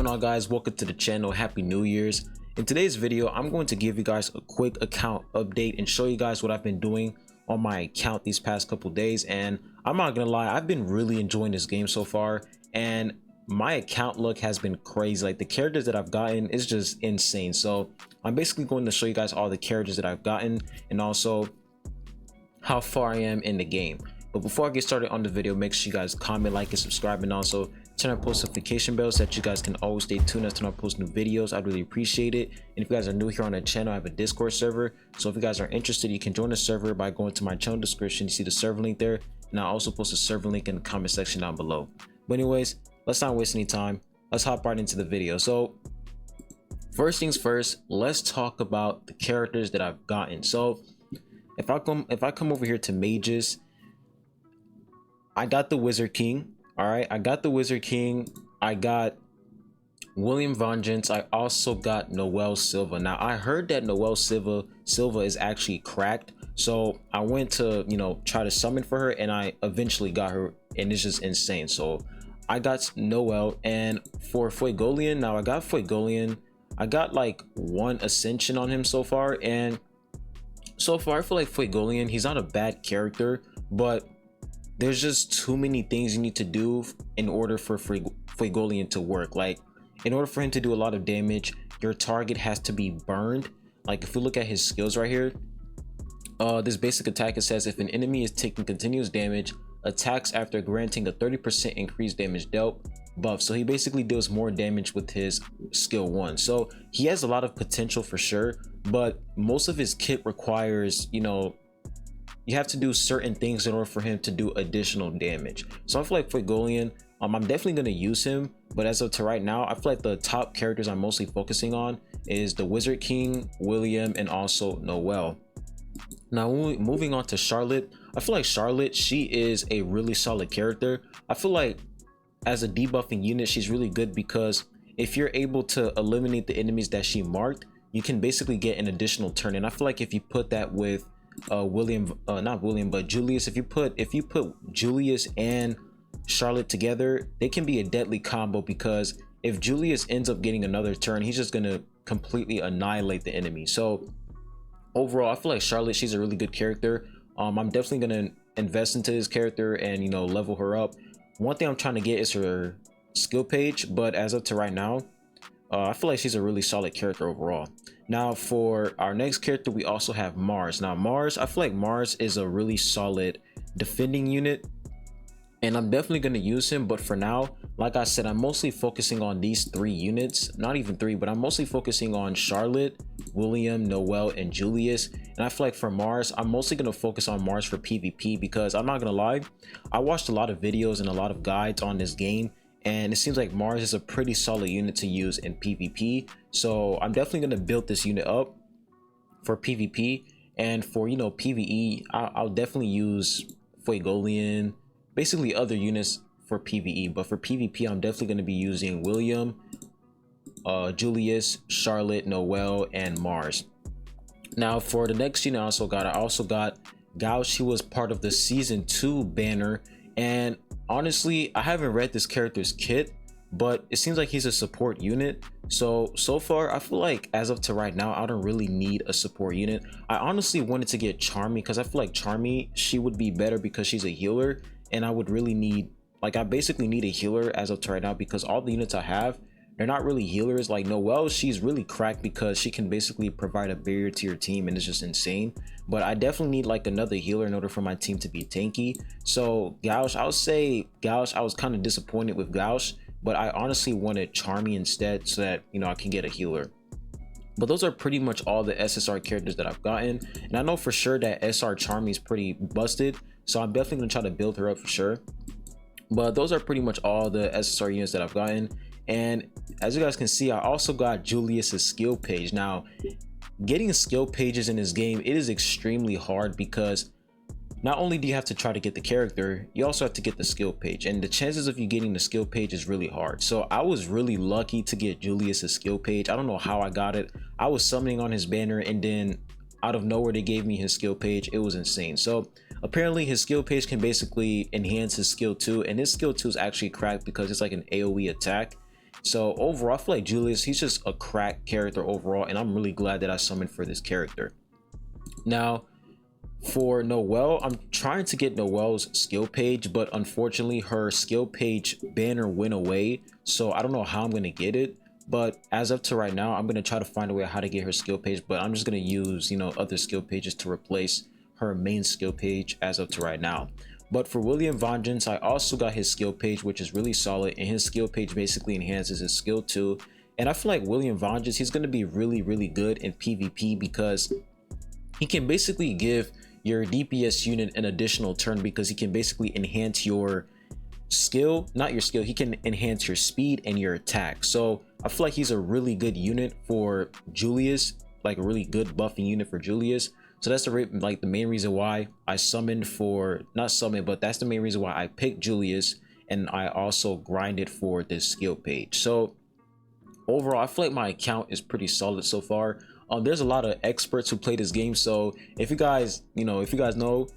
going on, guys? Welcome to the channel. Happy New Year's. In today's video, I'm going to give you guys a quick account update and show you guys what I've been doing on my account these past couple days. And I'm not gonna lie, I've been really enjoying this game so far, and my account look has been crazy. Like, the characters that I've gotten is just insane. So I'm basically going to show you guys all the characters that I've gotten and also how far I am in the game. But before I get started on the video, make sure you guys comment, like, and subscribe, and also turn on post notification bells so that you guys can always stay tuned as to I post new videos. I'd really appreciate it. And if you guys are new here on the channel, I have a Discord server, so if you guys are interested, you can join the server by going to my channel description. You see the server link there, and I'll also post a server link in the comment section down below. But anyways, let's not waste any time. Let's hop right into the video. So first things first, let's talk about the characters that I've gotten. So if I come over here to mages, I got the Wizard King. All right, I got the Wizard King. I got William Vengeance. I also got Noelle Silva. Now, I heard that Noelle Silva is actually cracked, so I went to, try to summon for her, and I eventually got her, and it's just insane. So I got Noelle. And for Fuegolian, now I got Fuegolian. I got like one ascension on him so far, and so far I feel like Fuegolian, he's not a bad character, but there's just too many things you need to do in order for Fuegolian to work. Like, in order for him to do a lot of damage, your target has to be burned. Like, if we look at his skills right here, this basic attack, it says if an enemy is taking continuous damage, attacks after granting a 30% increased damage dealt buff. So he basically deals more damage with his skill 1. So he has a lot of potential for sure, but most of his kit requires, you have to do certain things in order for him to do additional damage. So I feel like Fuegolian, I'm definitely going to use him, but as of to right now, I feel like the top characters I'm mostly focusing on is the Wizard King, William, and also Noelle. Now, moving on to Charlotte, I feel like Charlotte, she is a really solid character. I feel like as a debuffing unit, she's really good because if you're able to eliminate the enemies that she marked, you can basically get an additional turn. And I feel like if you put that with Julius, if you put Julius and Charlotte together, they can be a deadly combo, because if Julius ends up getting another turn, he's just gonna completely annihilate the enemy. So overall, I feel like Charlotte, she's a really good character. I'm definitely gonna invest into this character and level her up. One thing I'm trying to get is her skill page, but as of to right now, I feel like she's a really solid character overall. Now, for our next character, we also have Mars. Now, Mars, I feel like Mars is a really solid defending unit, and I'm definitely going to use him. But for now, like I said, I'm mostly focusing on these 3 units. Not even 3, but I'm mostly focusing on Charlotte, William, Noelle, and Julius. And I feel like for Mars, I'm mostly going to focus on Mars for PvP, because I'm not going to lie, I watched a lot of videos and a lot of guides on this game, and it seems like Mars is a pretty solid unit to use in PvP. So I'm definitely going to build this unit up for PvP. And for PvE, I'll definitely use Fuegolian, basically other units for PvE. But for PvP, I'm definitely going to be using William, Julius, Charlotte, Noelle, and Mars. Now, for the next unit I also got Gauche. He was part of the season 2 banner, and honestly, I haven't read this character's kit, but it seems like he's a support unit. So far, I feel like as of to right now, I don't really need a support unit. I honestly wanted to get Charmy, because I feel like Charmy, she would be better because she's a healer, and I would really need, I basically need a healer as of to right now, because all the units I have, they're not really healers. Like Noelle, she's really cracked because she can basically provide a barrier to your team, and it's just insane. But I definitely need like another healer in order for my team to be tanky. So Gauche, I would say Gauche, I was kind of disappointed with Gauche, but I honestly wanted Charmy instead, so that I can get a healer. But those are pretty much all the SSR characters that I've gotten, and I know for sure that SR Charmy is pretty busted, so I'm definitely gonna try to build her up for sure. But those are pretty much all the SSR units that I've gotten. And as you guys can see, I also got Julius's skill page. Now, getting skill pages in this game, it is extremely hard, because not only do you have to try to get the character, you also have to get the skill page, and the chances of you getting the skill page is really hard. So I was really lucky to get Julius's skill page. I don't know how I got it. I was summoning on his banner, and then out of nowhere they gave me his skill page. It was insane. So apparently his skill page can basically enhance his skill 2, and his skill 2 is actually cracked because it's like an AoE attack. So overall, I feel like Julius, he's just a crack character overall, and I'm really glad that I summoned for this character. Now, for Noelle, I'm trying to get Noelle's skill page, but unfortunately her skill page banner went away, so I don't know how I'm going to get it. But as of to right now, I'm going to try to find a way how to get her skill page, but I'm just going to use, you know, other skill pages to replace her main skill page as of to right now. But for William Vengeance, I also got his skill page, which is really solid, and his skill page basically enhances his skill too. And I feel like William Vengeance, he's going to be really good in PvP because he can basically give your DPS unit an additional turn, because he can basically enhance your skill, not your skill, he can enhance your speed and your attack. So I feel like he's a really good unit for Julius, like a really good buffing unit for Julius. So that's the main reason why I summoned for, not summoned, but that's the main reason why I picked Julius, and I also grinded for this skill page. So overall, I feel like my account is pretty solid so far. There's a lot of experts who play this game, so if you guys, know,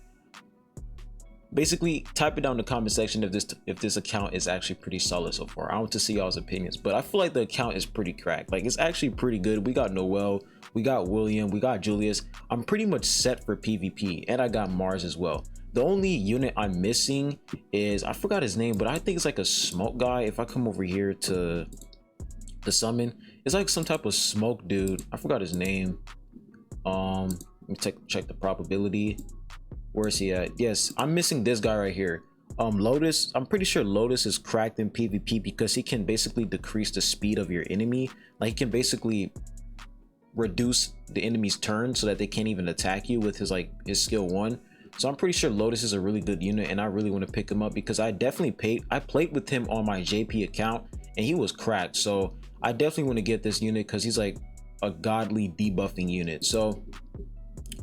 basically type it down in the comment section if this account is actually pretty solid so far. I want to see y'all's opinions, but I feel like the account is pretty cracked. Like, it's actually pretty good. We got Noelle, we got William, we got Julius. I'm pretty much set for PvP, and I got Mars as well. The only unit I'm missing is, I forgot his name, but I think it's like a smoke guy. If I come over here to summon, it's like some type of smoke dude. I forgot his name. Let me check the probability. Where is he at? Yes, I'm missing this guy right here. Lotus. I'm pretty sure Lotus is cracked in PvP because he can basically decrease the speed of your enemy. Like, he can basically reduce the enemy's turn so that they can't even attack you with his skill 1. So I'm pretty sure Lotus is a really good unit, and I really want to pick him up because I played with him on my JP account and he was cracked. So I definitely want to get this unit because he's like a godly debuffing unit. So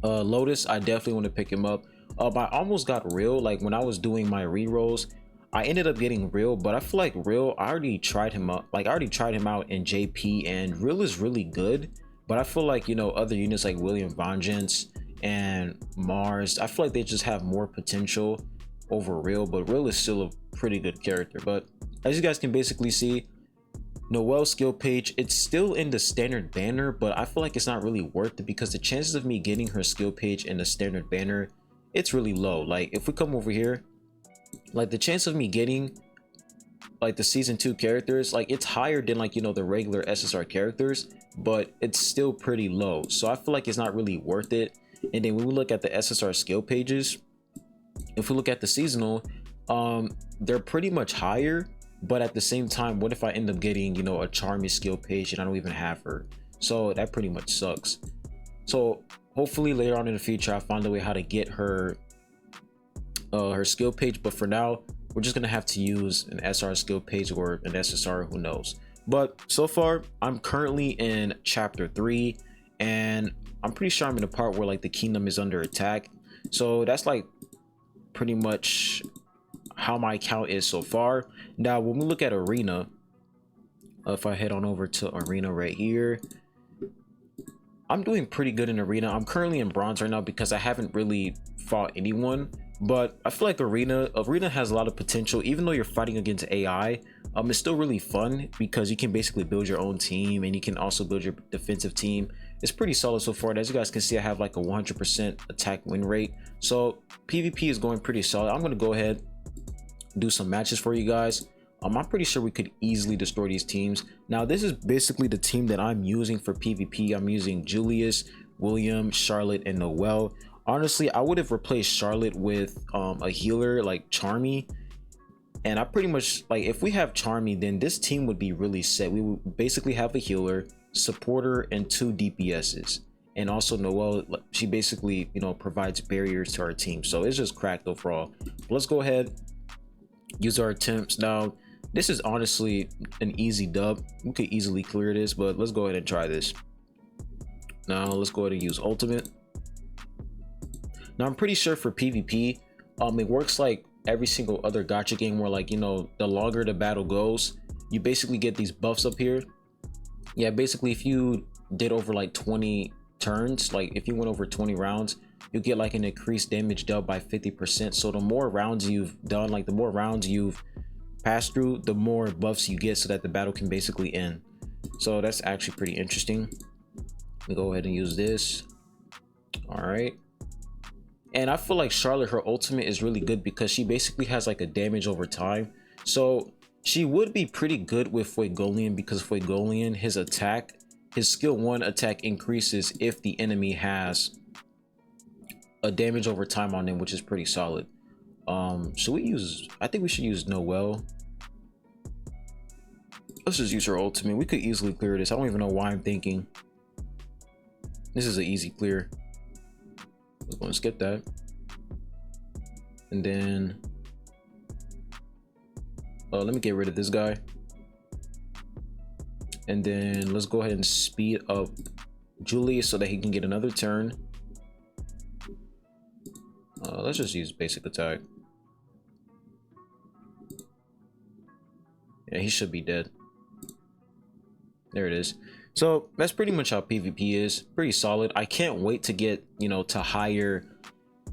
Lotus, I definitely want to pick him up. I almost got Real. Like, when I was doing my rerolls, I ended up getting Real, but I feel like Real, I already tried him out. Like, I already tried him out in JP, and Real is really good. But I feel like, you know, other units like William Vengeance and Mars, I feel like they just have more potential over Real, but Real is still a pretty good character. But as you guys can basically see, Noelle's skill page, it's still in the standard banner, but I feel like it's not really worth it because the chances of me getting her skill page in the standard banner, it's really low. Like, if we come over here, like, the chance of me getting like the season 2 characters, like, it's higher than, like, you know, the regular SSR characters, but it's still pretty low. So I feel like it's not really worth it. And then when we look at the SSR skill pages, if we look at the seasonal, they're pretty much higher. But at the same time, what if I end up getting, you know, a Charmy skill page and I don't even have her? So that pretty much sucks. So hopefully later on in the future, I find a way how to get her skill page. But for now, we're just gonna have to use an SR skill page or an SSR, who knows. But so far, I'm currently in chapter 3, and I'm pretty sure I'm in a part where, like, the kingdom is under attack. So that's like pretty much how my account is so far. Now when we look at arena, if I head on over to arena right here, I'm doing pretty good in arena. I'm currently in bronze right now because I haven't really fought anyone, but I feel like arena has a lot of potential. Even though you're fighting against AI, it's still really fun because you can basically build your own team, and you can also build your defensive team. It's pretty solid so far. And as you guys can see, I have like a 100% attack win rate, so PvP is going pretty solid. I'm going to go ahead, do some matches for you guys. I'm pretty sure we could easily destroy these teams. Now this is basically the team that I'm using for PvP. I'm using Julius, William, Charlotte, and Noelle. Honestly, I would have replaced Charlotte with a healer like Charmy, and I pretty much, like, if we have Charmy, then this team would be really set. We would basically have a healer, supporter, and 2 DPSs. And also Noelle, she basically, you know, provides barriers to our team. So it's just cracked overall. But let's go ahead, use our attempts. Now this is honestly an easy dub. We could easily clear this, but let's go ahead and try this. Now let's go ahead and use ultimate. Now I'm pretty sure for PvP, it works like every single other gacha game where, like, you know, the longer the battle goes, you basically get these buffs up here. Yeah, basically if you did over like 20 turns, like if you went over 20 rounds, you get like an increased damage dealt by 50%. So the more rounds you've done, like the more rounds you've pass through, the more buffs you get so that the battle can basically end. So that's actually pretty interesting. We go ahead and use this. All right. And I feel like Charlotte, her ultimate is really good because she basically has like a damage over time. So she would be pretty good with Fuegolian because Fuegolian, his attack, his skill 1 attack increases if the enemy has a damage over time on them, which is pretty solid. Should we use, I think we should use Noelle. Let's just use her ultimate. We could easily clear this. I don't even know why I'm thinking. This is an easy clear. We're going to skip that. And then let me get rid of this guy. And then let's go ahead and speed up Julius so that he can get another turn. Let's just use basic attack. Yeah, he should be dead. There it is. So that's pretty much how PvP is. Pretty solid. I can't wait to get, you know, to higher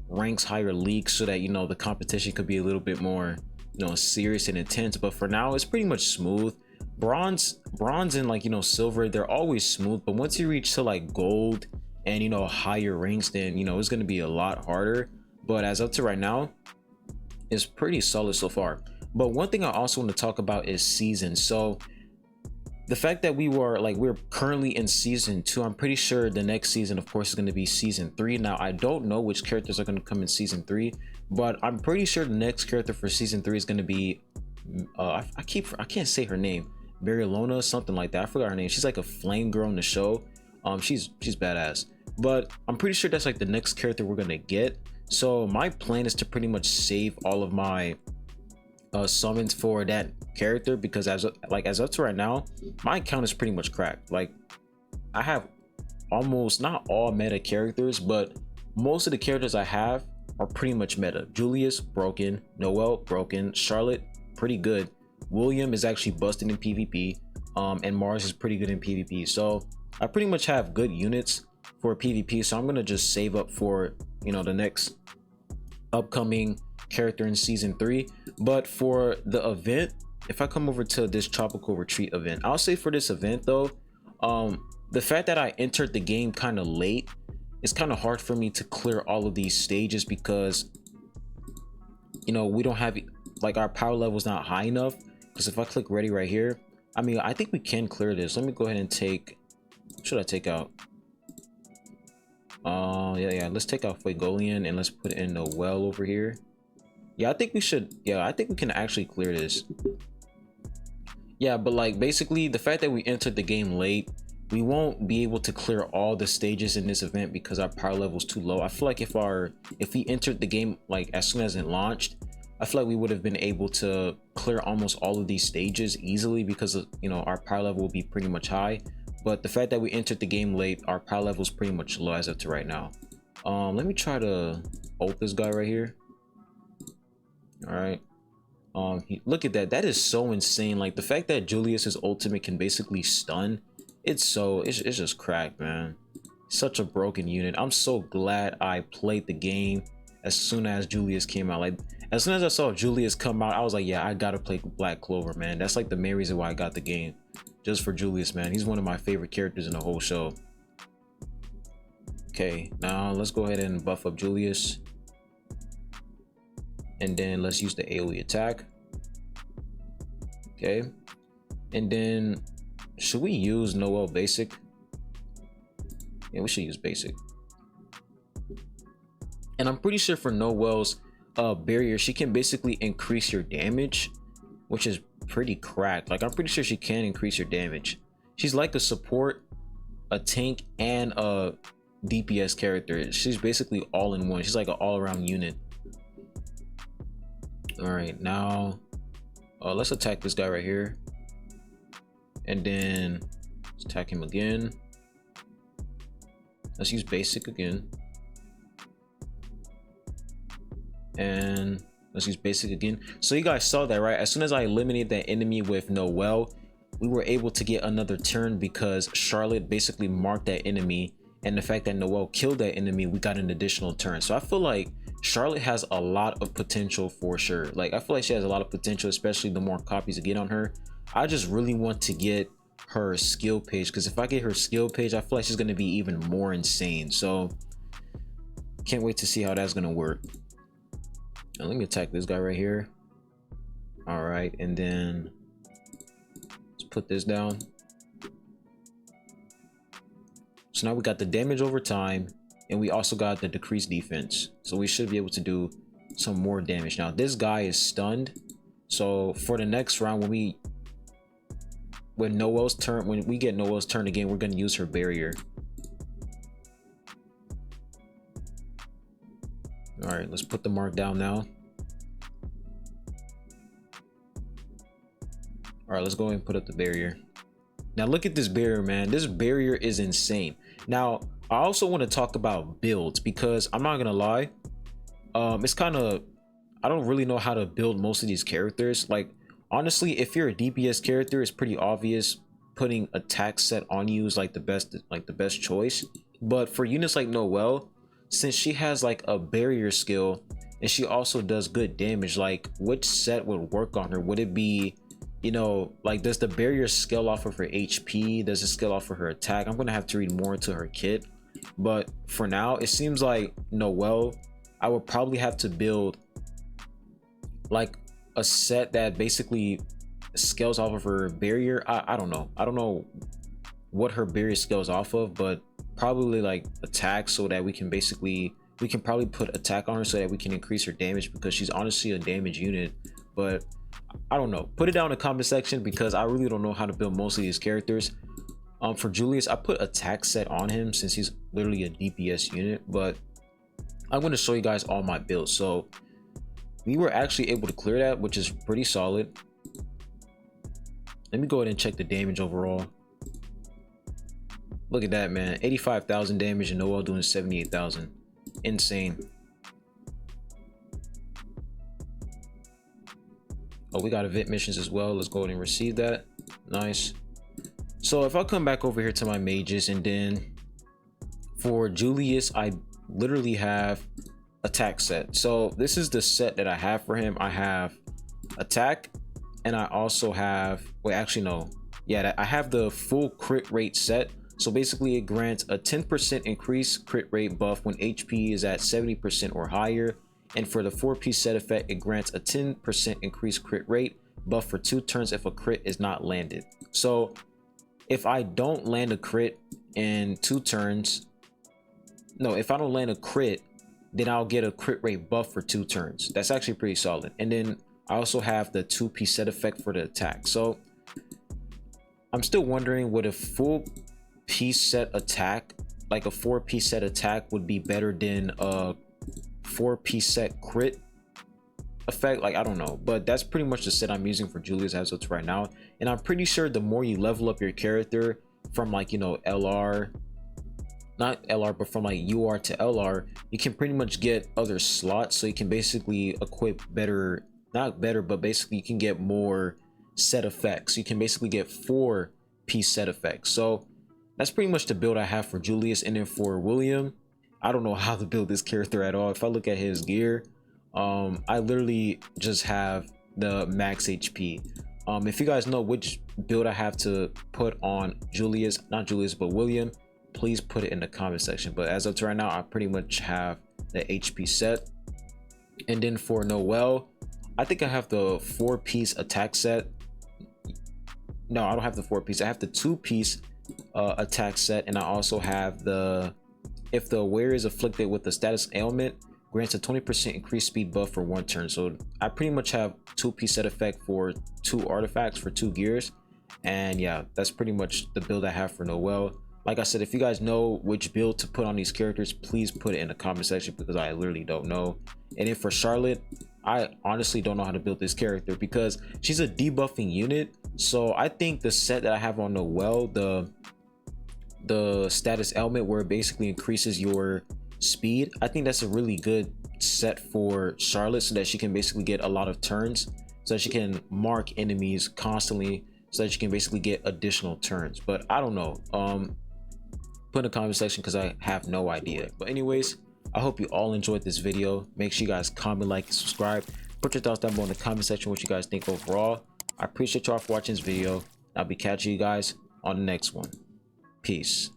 ranks, higher leagues, so that, you know, the competition could be a little bit more, you know, serious and intense. But for now, it's pretty much smooth. Bronze and like, you know, silver, they're always smooth. But once you reach to like gold and, you know, higher ranks, then, you know, it's going to be a lot harder. But as up to right now, it's pretty solid so far. But one thing I also want to talk about is seasons. So the fact that we're currently in season 2, I'm pretty sure the next season, of course, is going to be season 3. Now, I don't know which characters are going to come in season 3, but I'm pretty sure the next character for season 3 is going to be, I can't say her name, Marilona, something like that. I forgot her name. She's like a flame girl in the show. She's badass. But I'm pretty sure that's like the next character we're going to get. So my plan is to pretty much save all of my summons for that character, because as up to right now, my account is pretty much cracked. Like, I have almost, not all meta characters, but most of the characters I have are pretty much meta. Julius, broken. Noelle, broken. Charlotte, pretty good. William is actually busted in PvP, and Mars is pretty good in PvP. So I pretty much have good units for PvP, so I'm gonna just save up for, you know, the next upcoming character in season 3. But for the event, if I come over to this tropical retreat event, I'll say for this event though, the fact that I entered the game kind of late, it's kind of hard for me to clear all of these stages because, you know, we don't have, like, our power level is not high enough. Because if I click ready right here, I mean, I think we can clear this. Let me go ahead and take, what should I take out? Yeah, let's take out Fuegolian and let's put in Noelle over here. Yeah, I think we should, yeah, I think we can actually clear this. Yeah, but like basically the fact that we entered the game late, we won't be able to clear all the stages in this event because our power level is too low. I feel like if we entered the game like as soon as it launched, I feel like we would have been able to clear almost all of these stages easily because of, you know, our power level will be pretty much high. But the fact that we entered the game late, our power level is pretty much low as of to right now. Let me try to ult this guy right here. All right. Look at that. That is so insane. Like the fact that Julius's ultimate can basically stun. It's just cracked, man. Such a broken unit. I'm so glad I played the game as soon as Julius came out. Like as soon as I saw Julius come out, I was like, yeah, I gotta play Black Clover, man. That's like the main reason why I got the game, just for Julius, man. He's one of my favorite characters in the whole show. Okay, now let's go ahead and buff up Julius, and then let's use the AoE attack. Okay, and then should we use Noelle basic? Yeah, we should use basic. And I'm pretty sure for Noelle's barrier, she can basically increase your damage, which is pretty cracked. Like I'm pretty sure she can increase your damage. She's like a support, a tank, and a DPS character. She's basically all in one. She's like an all-around unit. All right, now let's attack this guy right here, and then let's attack him again. Let's use basic again, and let's use basic again. So you guys saw that, right? As soon as I eliminated that enemy with Noelle, we were able to get another turn because Charlotte basically marked that enemy, and the fact that Noelle killed that enemy, we got an additional turn. So I feel like Charlotte has a lot of potential for sure. Like, I feel like she has a lot of potential, especially the more copies I get on her. I just really want to get her skill page, because if I get her skill page, I feel like she's going to be even more insane. So can't wait to see how that's going to work. Now let me attack this guy right here. All right, and then let's put this down. So now we got the damage over time, and we also got the decreased defense. So we should be able to do some more damage. Now this guy is stunned, so for the next round, when we get Noelle's turn again, we're going to use her barrier. All right, let's put the mark down now. All right, let's go ahead and put up the barrier. Now look at this barrier, man. This barrier is insane. Now I also want to talk about builds, because I'm not gonna lie, it's kind of, I don't really know how to build most of these characters. Like, honestly, if you're a DPS character, it's pretty obvious putting attack set on you is like the best choice. But for units like Noelle, since she has like a barrier skill and she also does good damage, like which set would work on her? Would it be, you know, like, does the barrier scale off of her HP? Does it scale off of her attack? I'm gonna have to read more into her kit, but for now it seems like Noelle, I would probably have to build like a set that basically scales off of her barrier. I don't know what her barrier scales off of, but probably like attack, so that we can probably put attack on her so that we can increase her damage, because she's honestly a damage unit. But I don't know, put it down in the comment section, because I really don't know how to build most of these characters. For Julius, I put attack set on him since he's literally a DPS unit, but I'm going to show you guys all my builds. So we were actually able to clear that, which is pretty solid. Let me go ahead and check the damage overall. Look at that, man. 85,000 damage and Noelle doing 78,000. Insane. Oh, we got event missions as well. Let's go ahead and receive that. Nice. So if I come back over here to my mages, and then for Julius, I literally have attack set. So this is the set that I have for him. I have attack, and I also have, wait, actually no, yeah, I have the full crit rate set. So basically it grants a 10% increase crit rate buff when HP is at 70% or higher. And for the 4-piece set effect, it grants a 10% increased crit rate buff for 2 turns if a crit is not landed. So if I don't land a crit in 2 turns, no, if I don't land a crit, then I'll get a crit rate buff for 2 turns. That's actually pretty solid. And then I also have the 2-piece set effect for the attack. So I'm still wondering, would a full piece set attack, like a 4-piece set attack, would be better than a 4-piece set crit effect? Like, I don't know, but that's pretty much the set I'm using for Julius as of right now. And I'm pretty sure the more you level up your character from, like, you know, LR, not LR, but from like UR to LR, you can pretty much get other slots, so you can basically equip better, not better, but basically you can get more set effects. You can basically get 4-piece set effects. So that's pretty much the build I have for Julius. And then for William, I don't know how to build this character at all. If I look at his gear, I literally just have the max HP. If you guys know which build I have to put on Julius, not Julius, but William, please put it in the comment section. But as of right now, I pretty much have the HP set. And then for Noelle, I think I have the 4-piece attack set. No, I don't have the 4-piece. I have the 2-piece attack set, and I also have the, if the wearer is afflicted with the status ailment, grants a 20% increased speed buff for 1 turn. So I pretty much have 2-piece set effect for 2 artifacts for 2 gears. And yeah, that's pretty much the build I have for Noelle. Like I said, if you guys know which build to put on these characters, please put it in the comment section, because I literally don't know. And then for Charlotte, I honestly don't know how to build this character, because she's a debuffing unit. So I think the set that I have on Noelle, the status ailment, where it basically increases your speed, I think that's a really good set for Charlotte, so that she can basically get a lot of turns, so that she can mark enemies constantly, so that she can basically get additional turns. But I don't know. Put in the comment section, because I have no idea. But anyways, I hope you all enjoyed this video. Make sure you guys comment, like, and subscribe. Put your thoughts down below in the comment section what you guys think overall. I appreciate y'all for watching this video. I'll be catching you guys on the next one. Peace.